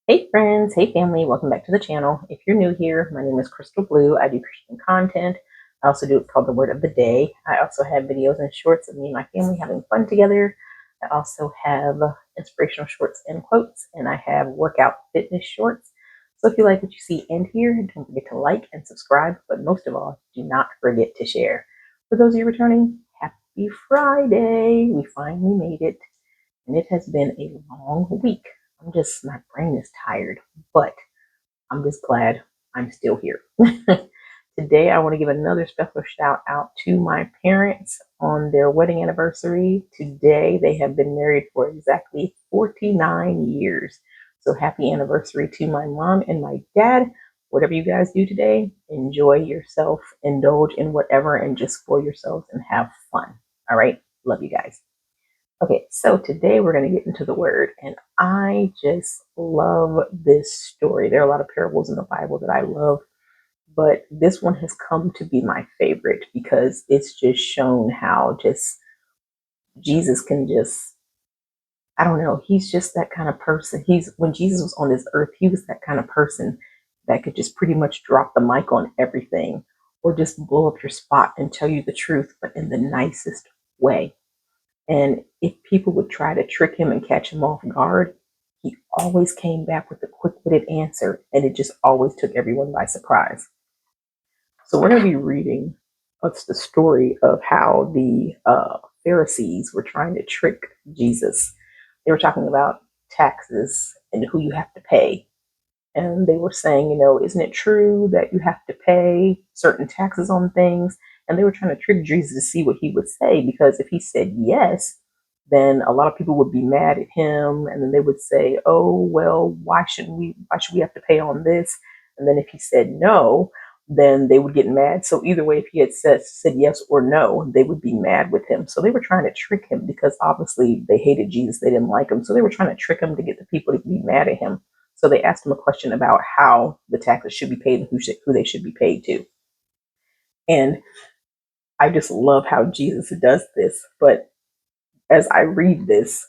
Hey friends, hey family, welcome back to the channel. If you're new here, my name is Crystal Blue. I do Christian content. I also do what's called the Word of the Day. I also have videos and shorts of me and my family having fun together. I also have inspirational shorts and quotes, and I have workout fitness shorts. So if you like what you see and hear, don't forget to like and subscribe, but most of all, do not forget to share. For those of you returning, happy Friday. We finally made it, and it has been a long week. My brain is tired, but I'm just glad I'm still here. Today, I want to give another special shout out to my parents on their wedding anniversary. Today, they have been married for exactly 49 years. So, happy anniversary to my mom and my dad. Whatever you guys do today, enjoy yourself, indulge in whatever, and just spoil yourselves and have fun. All right. Love you guys. Okay, so today we're going to get into the word, and I just love this story. There are a lot of parables in the Bible that I love, but this one has come to be my favorite because it's just shown how just Jesus can just, I don't know, he's just that kind of person. When Jesus was on this earth, he was that kind of person that could just pretty much drop the mic on everything or just blow up your spot and tell you the truth, but in the nicest way. And if people would try to trick him and catch him off guard, he always came back with a quick witted answer, and it just always took everyone by surprise. So, we're going to be reading what's the story of how the Pharisees were trying to trick Jesus. They were talking about taxes and who you have to pay. And they were saying, isn't it true that you have to pay certain taxes on things? And they were trying to trick Jesus to see what he would say, because if he said yes, then a lot of people would be mad at him, and then they would say, oh well, why should we have to pay on this? And then if he said no, then they would get mad. So either way, if he had said yes or no, they would be mad with him. So they were trying to trick him, because obviously they hated Jesus, they didn't like him, so they were trying to trick him to get the people to be mad at him. So they asked him a question about how the taxes should be paid and who they should be paid to. And I just love how Jesus does this. But as I read this,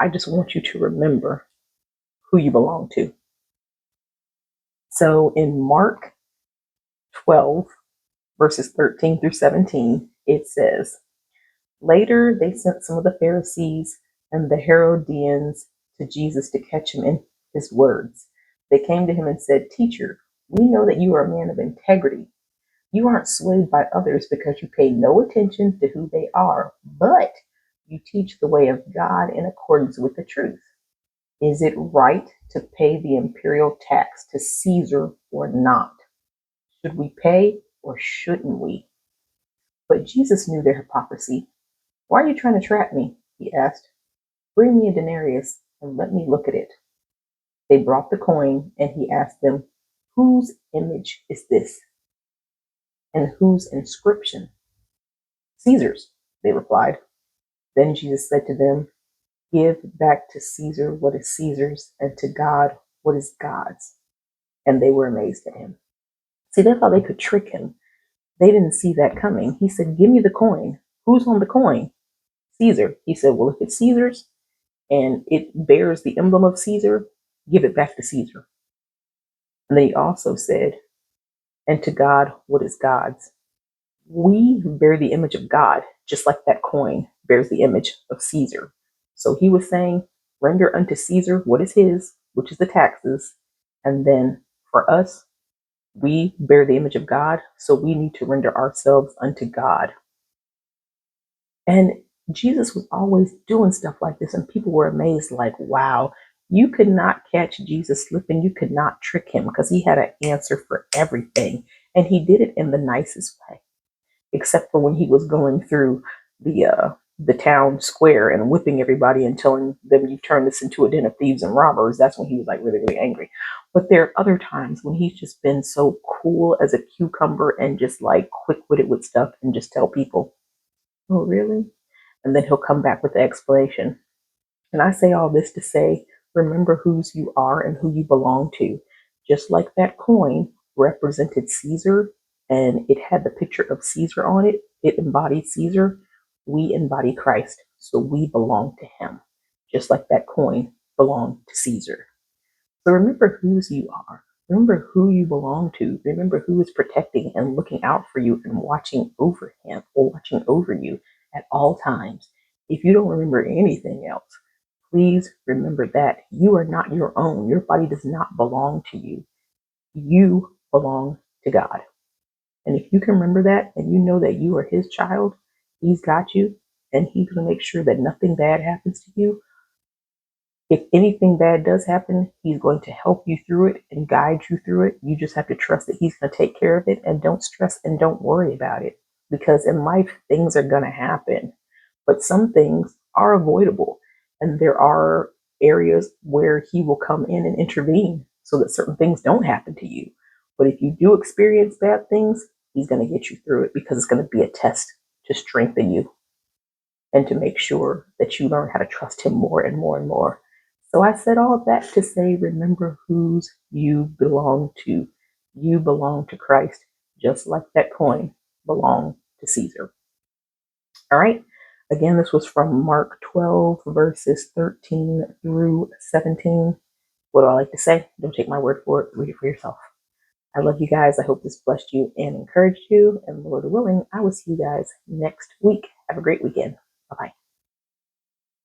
I just want you to remember who you belong to. So in Mark 12, verses 13 through 17, it says, later they sent some of the Pharisees and the Herodians to Jesus to catch him in his words. They came to him and said, teacher, we know that you are a man of integrity. You aren't swayed by others because you pay no attention to who they are, but you teach the way of God in accordance with the truth. Is it right to pay the imperial tax to Caesar or not? Should we pay or shouldn't we? But Jesus knew their hypocrisy. Why are you trying to trap me? He asked. Bring me a denarius and let me look at it. They brought the coin, and he asked them, whose image is this? And whose inscription? Caesar's, they replied. Then Jesus said to them, give back to Caesar what is Caesar's, and to God what is God's. And they were amazed at him. See, that's how they could trick him. They didn't see that coming. He said, give me the coin. Who's on the coin? Caesar. He said, well, if it's Caesar's and it bears the emblem of Caesar, give it back to Caesar. And then he also said, and to God what is God's. We bear the image of God, just like that coin bears the image of Caesar. So he was saying, render unto Caesar what is his, which is the taxes. And then for us, we bear the image of God, so we need to render ourselves unto God. And Jesus was always doing stuff like this, and people were amazed, like, wow, you could not catch Jesus slipping. You could not trick him, because he had an answer for everything. And he did it in the nicest way, except for when he was going through the town square and whipping everybody and telling them, you turn this into a den of thieves and robbers. That's when he was like really, really angry. But there are other times when he's just been so cool as a cucumber and just like quick-witted with stuff and just tell people, oh really? And then he'll come back with the explanation. And I say all this to say, remember whose you are and who you belong to. Just like that coin represented Caesar and it had the picture of Caesar on it, it embodied Caesar. We embody Christ, so we belong to him, just like that coin belonged to Caesar. So remember whose you are. Remember who you belong to. Remember who is protecting and looking out for you and watching over him or watching over you at all times. If you don't remember anything else, please remember that you are not your own. Your body does not belong to you. You belong to God. And if you can remember that and you know that you are his child, he's got you and he's going to make sure that nothing bad happens to you. If anything bad does happen, he's going to help you through it and guide you through it. You just have to trust that he's going to take care of it, and don't stress and don't worry about it, because in life, things are going to happen, but some things are avoidable. And there are areas where he will come in and intervene so that certain things don't happen to you. But if you do experience bad things, he's going to get you through it, because it's going to be a test to strengthen you and to make sure that you learn how to trust him more and more and more. So I said all of that to say, remember whose you belong to. You belong to Christ, just like that coin belonged to Caesar. All right. Again, this was from Mark 12, verses 13 through 17. What do I like to say? Don't take my word for it. Read it for yourself. I love you guys. I hope this blessed you and encouraged you. And Lord willing, I will see you guys next week. Have a great weekend. Bye bye.